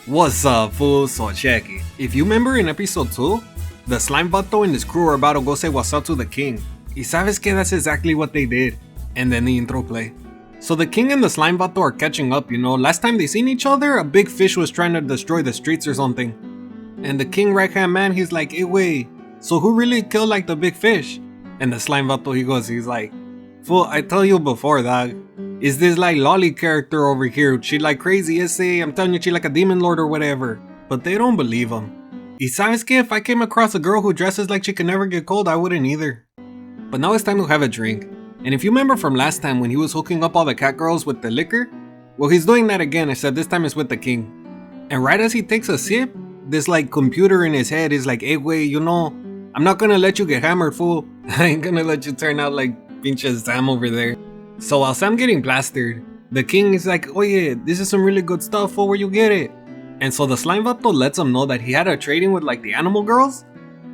What's up, fool? So check it. If you remember in episode 2, the slime vato and his crew are about to go say what's up to the king. Y sabes que that's exactly what they did. And then the intro play. So the king and the slime vato are catching up, you know. Last time they seen each other, a big fish was trying to destroy the streets or something. And the king right hand man, he's like, hey wait, so who really killed like the big fish? And the slime vato, he's like, fool, I tell you before, dog. Is this like lolly character over here? She like crazy essay, I'm telling you she like a demon lord or whatever. But they don't believe him. Y sabes que if I came across a girl who dresses like she can never get cold, I wouldn't either. But now it's time to have a drink. And if you remember from last time when he was hooking up all the cat girls with the liquor, well he's doing that again, except this time it's with the king. And right as he takes a sip, this like computer in his head is like, hey wait, you know, I'm not gonna let you get hammered, fool. I ain't gonna let you turn out like pinche Sam over there. So while Sam getting plastered, the king is like, oh yeah, this is some really good stuff, fool, where you get it? And so the slime vato lets him know that he had a trading with like the animal girls.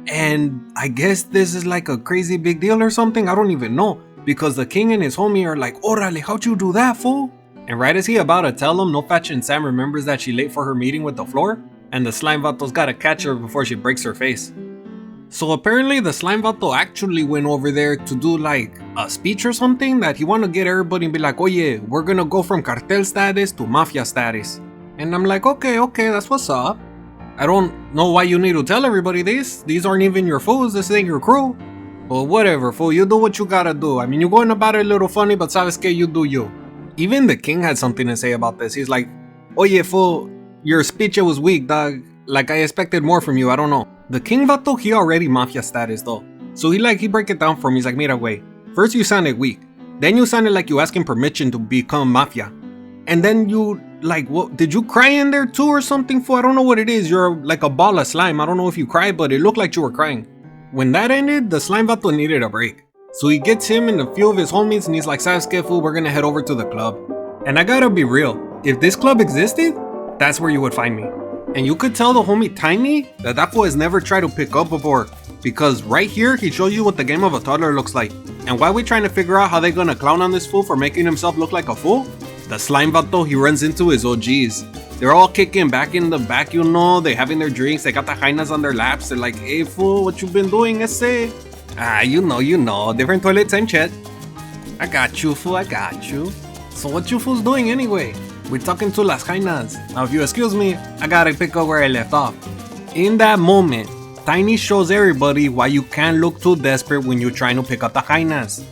And I guess this is like a crazy big deal or something, I don't even know. Because the king and his homie are like, orale, how'd you do that, fool? And right as he about to tell him, No Patch and Sam remembers that she late for her meeting with the floor. And the slime vato's gotta catch her before she breaks her face. So apparently the slime vato actually went over there to do like a speech or something that he wanted to get everybody and be like, oh yeah, we're gonna go from cartel status to mafia status. And I'm like, okay, that's what's up. I don't know why you need to tell everybody this. These aren't even your fools, this ain't your crew. But whatever, fool, you do what you gotta do. I mean, you're going about it a little funny, but sabes que you do you. Even the king had something to say about this. He's like, oh yeah, fool, your speech was weak, dog. Like I expected more from you, I don't know. The king vato, he already mafia status though. So he break it down for me. He's like, mira, wait. First you sounded weak. Then you sounded like you asking permission to become mafia. And then you, like, what? Did you cry in there too or something, fool? I don't know what it is. You're like a ball of slime. I don't know if you cried, but it looked like you were crying. When that ended, the slime vato needed a break. So he gets him and a few of his homies and he's like, sabes que, fool, we're gonna head over to the club. And I gotta be real. If this club existed, that's where you would find me. And you could tell the homie Tiny that fool has never tried to pick up before. Because right here, he shows you what the game of a toddler looks like. And while we're trying to figure out how they're gonna clown on this fool for making himself look like a fool, the slime vato, he runs into his OGs. They're all kicking back in the back, you know, they having their drinks, they got the hyenas on their laps, they're like, hey fool, what you been doing, ese? Ah, you know, different toilet, same chat. I got you, fool, I got you. So what you fools doing anyway? We're talking to las hyenas. Now if you excuse me, I gotta pick up where I left off. In that moment, Tiny shows everybody why you can't look too desperate when you're trying to pick up the hyenas.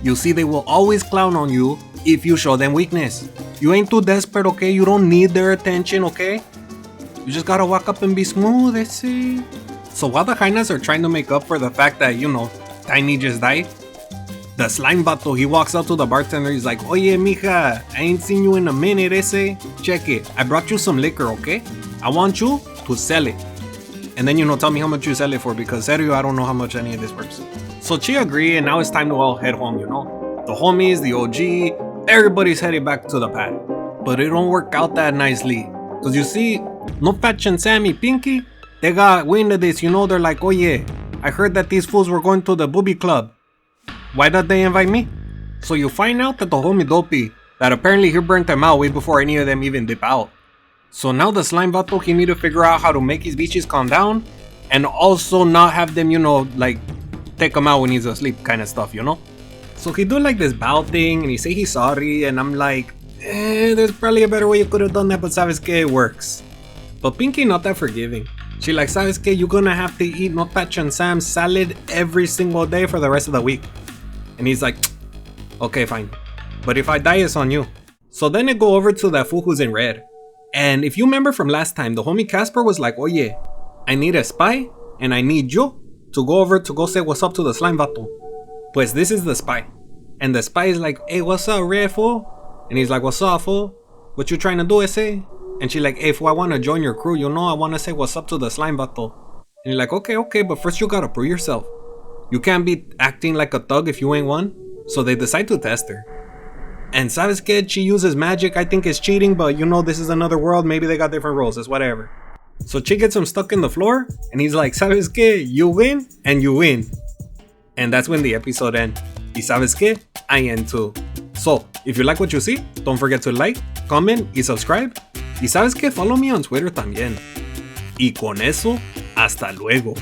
You see, they will always clown on you if you show them weakness. You ain't too desperate, okay? You don't need their attention, okay? You just gotta walk up and be smooth, I see. So while the hyenas are trying to make up for the fact that, you know, Tiny just died, the slime vato, he walks up to the bartender, he's like, oye mija, I ain't seen you in a minute, ese. Check it, I brought you some liquor, okay? I want you to sell it. And then, you know, tell me how much you sell it for, because serio, I don't know how much any of this works. So she agreed, and now it's time to all head home, you know? The homies, the OG, everybody's headed back to the pad. But it don't work out that nicely. Cause you see, No Patch and Sammy Pinky, they got wind of this, you know, they're like, oh yeah, I heard that these fools were going to the booby club. Why did they invite me? So you find out that the homie Dopey, that apparently he burnt them out way before any of them even dip out. So now the slime vato, he need to figure out how to make his bitches calm down and also not have them, you know, like take him out when he's asleep kind of stuff, you know? So he do like this bow thing and he say he's sorry and I'm like, there's probably a better way you could have done that, but sabes que it works. But Pinky not that forgiving. She like, sabes que you're gonna have to eat No Patch and Sam's salad every single day for the rest of the week. And he's like, okay, fine. But if I die, it's on you. So then it go over to that fool who's in red. And if you remember from last time, the homie Casper was like, oh yeah, I need a spy and I need you to go over to go say what's up to the slime vato. Pues this is the spy. And the spy is like, hey, what's up, red fool? And he's like, what's up, fool? What you trying to do, ese? And she like, hey, fool, I want to join your crew. You know, I want to say what's up to the slime vato. And you're like, okay, but first you gotta prove yourself. You can't be acting like a thug if you ain't one. So they decide to test her. And sabes que, she uses magic. I think it's cheating, but you know, this is another world. Maybe they got different rules. It's whatever. So she gets him stuck in the floor. And he's like, sabes que, you win and you win. And that's when the episode ends. Y sabes que, I end too. So, if you like what you see, don't forget to like, comment, and subscribe. Y sabes que follow me on Twitter también. Y con eso, hasta luego.